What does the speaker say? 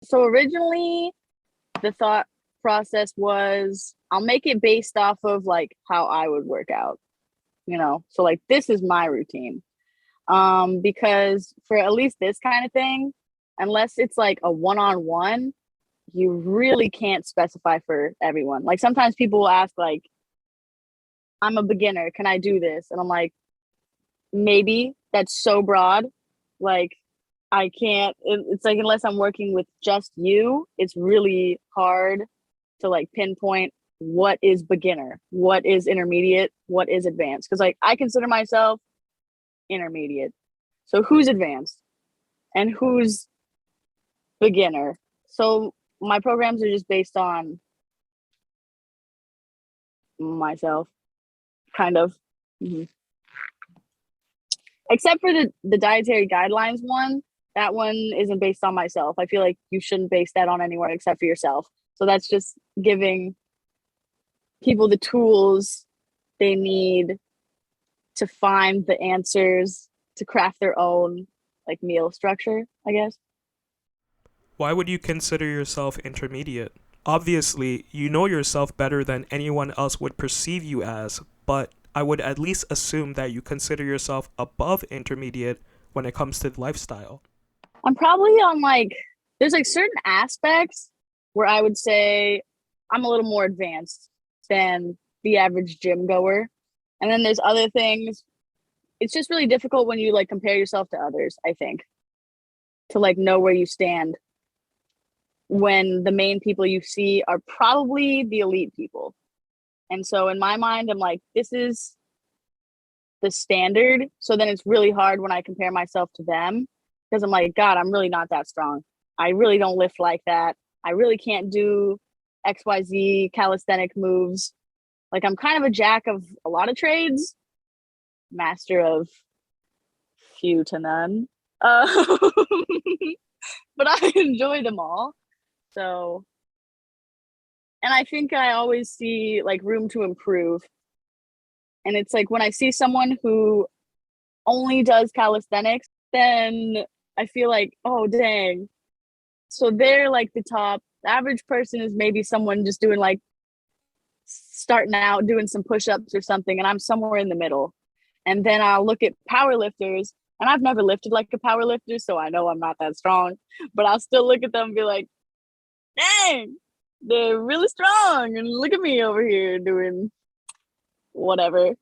So originally the thought process was I'll make it based off of like how I would work out, So like this is my routine. Because for at least this kind of thing, unless it's like a one-on-one, you really can't specify for everyone. Like sometimes people will ask like, I'm a beginner, can I do this? And I'm like, maybe. That's so broad. Like I can't, it's like unless I'm working with just you, it's really hard to like pinpoint what is beginner, what is intermediate, what is advanced. Because like I consider myself intermediate. So who's advanced and who's beginner? So my programs are just based on myself, kind of. Mm-hmm. Except for the dietary guidelines one, that one isn't based on myself. I feel like you shouldn't base that on anyone except for yourself. So that's just giving people the tools they need to find the answers to craft their own like meal structure, I guess. Why would you consider yourself intermediate? Obviously, you know yourself better than anyone else would perceive you as, but I would at least assume that you consider yourself above intermediate when it comes to lifestyle. I'm probably on like there's like certain aspects where I would say I'm a little more advanced than the average gym goer. And then there's other things. It's just really difficult when you like compare yourself to others, I think, to like know where you stand when the main people you see are probably the elite people. And so in my mind, I'm like, this is the standard. So then it's really hard when I compare myself to them because I'm like, God, I'm really not that strong. I really don't lift like that. I really can't do XYZ calisthenic moves. Like I'm kind of a jack of a lot of trades, master of few to none. But I enjoy them all. So, and I think I always see like room to improve. And it's like when I see someone who only does calisthenics, then I feel like, oh, dang. So they're like the top. The average person is maybe someone just doing like starting out doing some push-ups or something, and I'm somewhere in the middle. And then I'll look at power lifters, and I've never lifted like a power lifter, so I know I'm not that strong. But I'll still look at them and be like, dang, they're really strong. And look at me over here doing whatever.